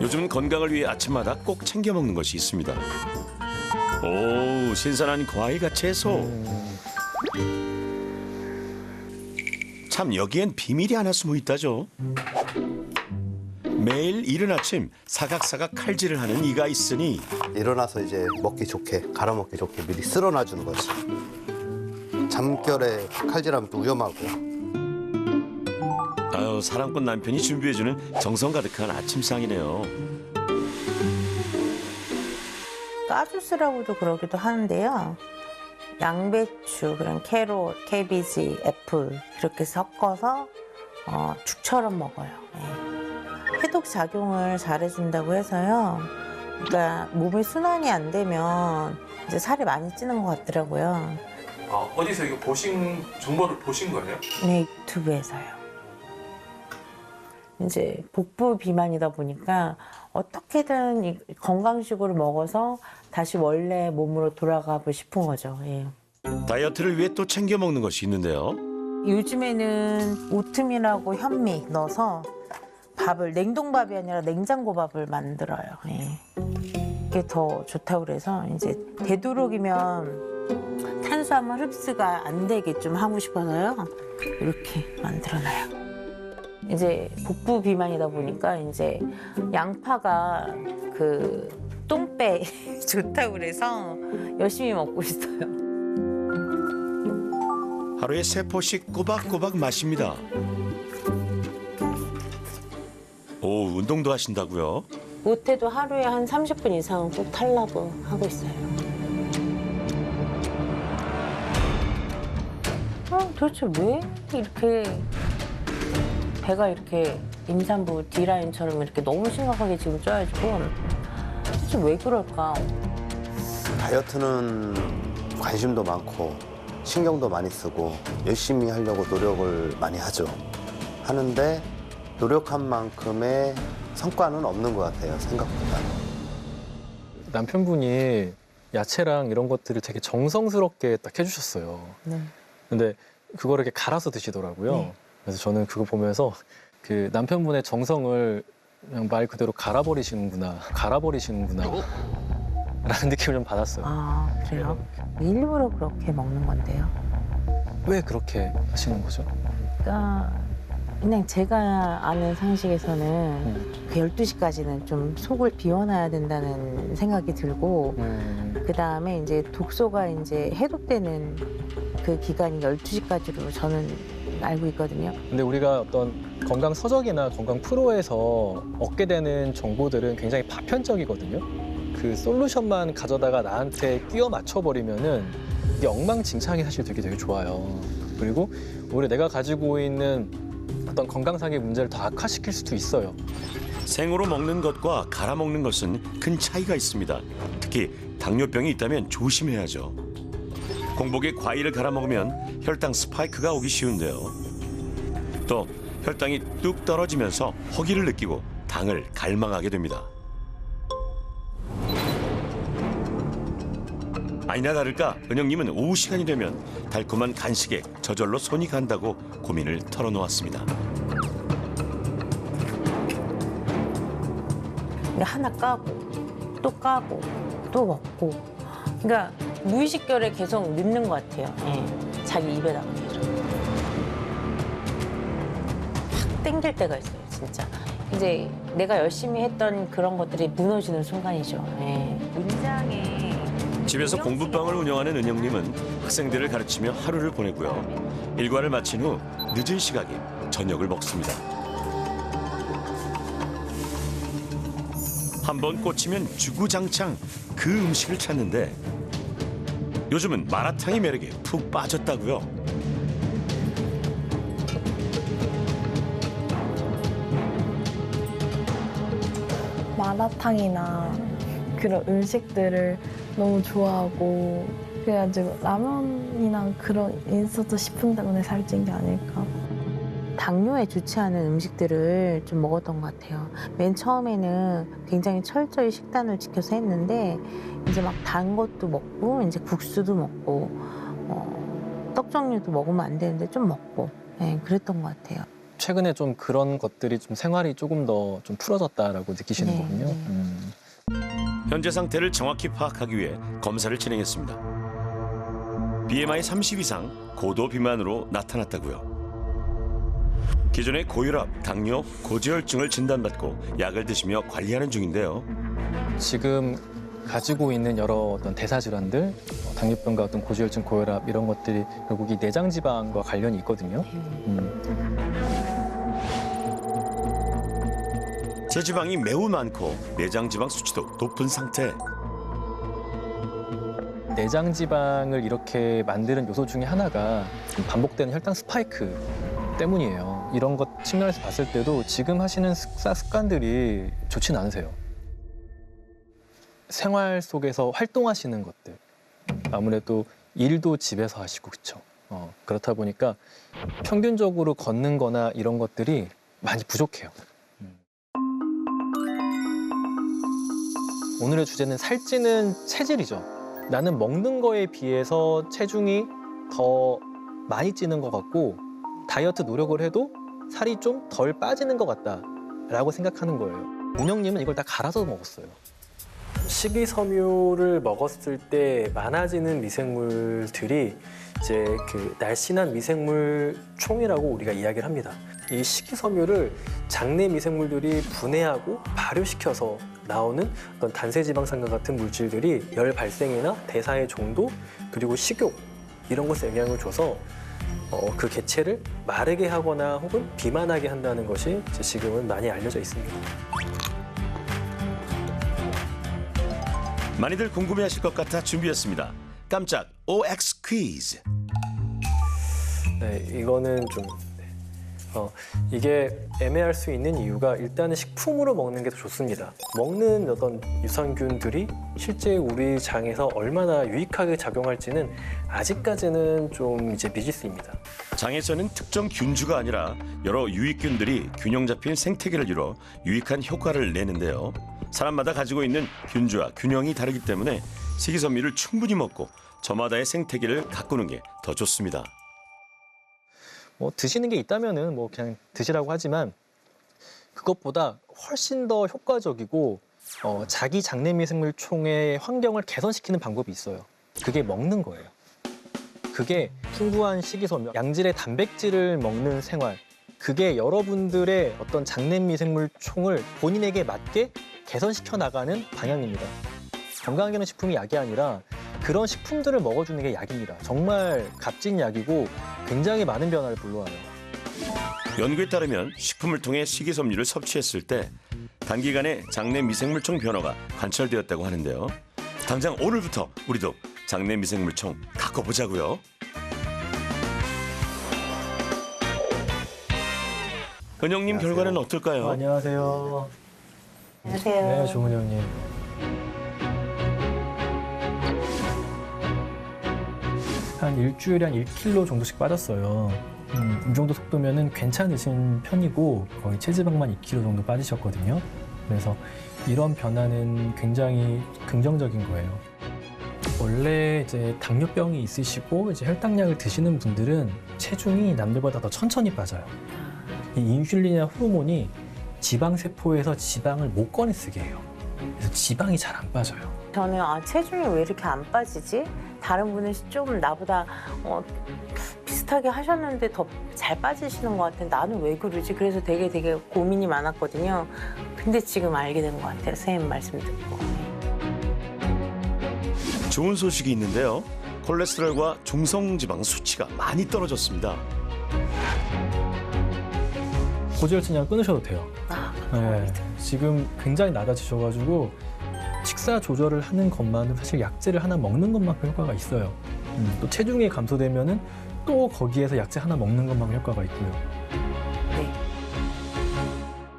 요즘 건강을 위해 아침마다 꼭 챙겨 먹는 것이 있습니다. 오, 신선한 과일과 채소. 참 여기엔 비밀이 하나 숨어 있다죠. 매일 이른 아침 사각사각 칼질을 하는 이가 있으니 일어나서 이제 먹기 좋게, 갈아 먹기 좋게 미리 쓸어놔 주는 거지. 잠결에 칼질하면 또 위험하고. 아유, 사랑꾼 남편이 준비해주는 정성 가득한 아침상이네요. 까주스라고도 그러기도 하는데요. 양배추, 그런 캐롯, 캐비지, 애플 이렇게 섞어서 죽처럼 먹어요. 예. 해독 작용을 잘해준다고 해서요. 그러니까 몸의 순환이 안 되면 이제 살이 많이 찌는 것 같더라고요. 어디서 이거 정보를 보신 거예요? 네, 유튜브에서요. 이제 복부 비만이다 보니까 어떻게든 이 건강식으로 먹어서 다시 원래 몸으로 돌아가고 싶은 거죠. 예. 다이어트를 위해 또 챙겨 먹는 것이 있는데요. 요즘에는 오트밀하고 현미 넣어서 밥을 냉동밥이 아니라 냉장고 밥을 만들어요. 예. 이게 더 좋다고 그래서 이제 되도록이면 탄수화물 흡수가 안 되게 좀 하고 싶어서요. 이렇게 만들어놔요. 이제 복부 비만이다 보니까 이제 양파가 그 똥배 좋다고 그래서 열심히 먹고 있어요. 하루에 3포씩 꼬박꼬박 마십니다. 오, 운동도 하신다고요? 못해도 하루에 한 30분 이상은 꼭 타려고 하고 있어요. 도대체 왜 이렇게 배가 이렇게 임산부 D라인처럼 이렇게 너무 심각하게 지금 쪄가지고 도대체 왜 그럴까? 다이어트는 관심도 많고 신경도 많이 쓰고 열심히 하려고 노력을 많이 하죠. 하는데 노력한 만큼의 성과는 없는 것 같아요, 생각보다. 남편분이 야채랑 이런 것들을 되게 정성스럽게 딱 해주셨어요. 네. 근데 그거를 이렇게 갈아서 드시더라고요. 네. 그래서 저는 그거 보면서 그 남편분의 정성을 그냥 말 그대로 갈아버리시는구나 라는 느낌을 좀 받았어요. 아, 그래요? 일부러 그렇게 먹는 건데요. 왜 그렇게 하시는 거죠? 그러니까 그냥 제가 아는 상식에서는 그 12시까지는 좀 속을 비워놔야 된다는 생각이 들고 그다음에 이제 독소가 이제 해독되는 그 기간이 12시까지로 저는 알고 있거든요. 근데 우리가 어떤 건강 서적이나 건강 프로에서 얻게 되는 정보들은 굉장히 파편적이거든요. 그 솔루션만 가져다가 나한테 끼워 맞춰버리면은 이게 엉망진창이 사실 되게 좋아요. 그리고 오히려 내가 가지고 있는 어떤 건강상의 문제를 더 악화시킬 수도 있어요. 생으로 먹는 것과 갈아 먹는 것은 큰 차이가 있습니다. 특히 당뇨병이 있다면 조심해야죠. 공복에 과일을 갈아 먹으면 혈당 스파이크가 오기 쉬운데요. 또 혈당이 뚝 떨어지면서 허기를 느끼고 당을 갈망하게 됩니다. 아니나 다를까 은영님은 오후 시간이 되면 달콤한 간식에 저절로 손이 간다고 고민을 털어놓았습니다. 하나 까고 또 먹고 그러니까 무의식결에 계속 넣는 것 같아요. 예. 자기 입에다가 계속 확 땡길 때가 있어요, 진짜. 이제 내가 열심히 했던 그런 것들이 무너지는 순간이죠. 예. 문장에 집에서 공부방을 운영하는 은영님은 학생들을 가르치며 하루를 보내고요. 일과를 마친 후 늦은 시각에 저녁을 먹습니다. 한번 꽂히면 주구장창 그 음식을 찾는데 요즘은 마라탕의 매력에 푹 빠졌다고요. 마라탕이나 그런 음식들을 너무 좋아하고 그래가지고 라면이나 그런 인스턴트 식품 때문에 살찐 게 아닐까. 당뇨에 좋지 않은 음식들을 좀 먹었던 것 같아요. 맨 처음에는 굉장히 철저히 식단을 지켜서 했는데 이제 막 단 것도 먹고 이제 국수도 먹고 떡 종류도 먹으면 안 되는데 좀 먹고 그랬던 것 같아요. 최근에 좀 그런 것들이 좀 생활이 조금 더 좀 풀어졌다라고 느끼시는 네, 거군요. 네. 현재 상태를 정확히 파악하기 위해 검사를 진행했습니다. BMI 30 이상 고도 비만으로 나타났다고요. 기존에 고혈압, 당뇨, 고지혈증을 진단받고 약을 드시며 관리하는 중인데요. 지금 가지고 있는 여러 어떤 대사 질환들, 당뇨병과 어떤 고지혈증, 고혈압 이런 것들이 결국 이 내장 지방과 관련이 있거든요. 체지방이 매우 많고 내장 지방 수치도 높은 상태. 내장 지방을 이렇게 만드는 요소 중에 하나가 반복되는 혈당 스파이크 때문이에요. 이런 것 측면에서 봤을 때도 지금 하시는 식사 습관들이 좋진 않으세요. 생활 속에서 활동하시는 것들, 아무래도 일도 집에서 하시고 그렇죠. 그렇다 보니까 평균적으로 걷는 거나 이런 것들이 많이 부족해요. 오늘의 주제는 살찌는 체질이죠. 나는 먹는 거에 비해서 체중이 더 많이 찌는 것 같고 다이어트 노력을 해도 살이 좀 덜 빠지는 것 같다라고 생각하는 거예요. 운영님은 이걸 다 갈아서 먹었어요. 식이섬유를 먹었을 때 많아지는 미생물들이 이제 그 날씬한 미생물 총이라고 우리가 이야기를 합니다. 이 식이섬유를 장내 미생물들이 분해하고 발효시켜서 나오는 어떤 단세지방산과 같은 물질들이 열 발생이나 대사의 정도 그리고 식욕 이런 것에 영향을 줘서 그 개체를 마르게 하거나 혹은 비만하게 한다는 것이 지금은 많이 알려져 있습니다. 많이들 궁금해하실 것 같아 준비했습니다. 깜짝 OX 퀴즈. 네, 이거는 좀 이게 애매할 수 있는 이유가 일단은 식품으로 먹는 게 더 좋습니다. 먹는 어떤 유산균들이 실제 우리 장에서 얼마나 유익하게 작용할지는 아직까지는 좀 이제 미지수입니다. 장에서는 특정 균주가 아니라 여러 유익균들이 균형 잡힌 생태계를 이뤄 유익한 효과를 내는데요. 사람마다 가지고 있는 균주와 균형이 다르기 때문에 식이섬유를 충분히 먹고 저마다의 생태계를 가꾸는 게 더 좋습니다. 뭐 드시는 게 있다면은 뭐 그냥 드시라고 하지만 그것보다 훨씬 더 효과적이고 자기 장내 미생물 총의 환경을 개선시키는 방법이 있어요. 그게 먹는 거예요. 그게 풍부한 식이섬유, 양질의 단백질을 먹는 생활. 그게 여러분들의 어떤 장내 미생물 총을 본인에게 맞게 개선시켜 나가는 방향입니다. 건강기능식품이 약이 아니라 그런 식품들을 먹어주는 게 약입니다. 정말 값진 약이고 굉장히 많은 변화를 불러와요. 연구에 따르면 식품을 통해 식이섬유를 섭취했을 때 단기간에 장내 미생물총 변화가 관찰되었다고 하는데요. 당장 오늘부터 우리도 장내 미생물총 가꿔보자고요. 은영님 결과는 어떨까요? 안녕하세요. 안녕하세요. 네, 조은영님. 한 일주일에 한 1kg 정도씩 빠졌어요. 이 정도 속도면은 괜찮으신 편이고 거의 체지방만 2kg 정도 빠지셨거든요. 그래서 이런 변화는 굉장히 긍정적인 거예요. 원래 이제 당뇨병이 있으시고 이제 혈당약을 드시는 분들은 체중이 남들보다 더 천천히 빠져요. 이 인슐린이나 호르몬이 지방 세포에서 지방을 못 꺼내쓰게 해요. 그래서 지방이 잘 안 빠져요. 저는 체중이 왜 이렇게 안 빠지지? 다른 분은 좀 나보다 비슷하게 하셨는데 더 잘 빠지시는 것 같은데 나는 왜 그러지? 그래서 되게 고민이 많았거든요. 근데 지금 알게 된 것 같아요. 선생님 말씀 듣고. 좋은 소식이 있는데요. 콜레스테롤과 중성지방 수치가 많이 떨어졌습니다. 고지혈증약 끊으셔도 돼요. 네, 지금 굉장히 낮아지셔가지고 식사 조절을 하는 것만으로 사실 약제를 하나 먹는 것만큼 효과가 있어요. 또 체중이 감소되면은 또 거기에서 약제 하나 먹는 것만큼 효과가 있고요.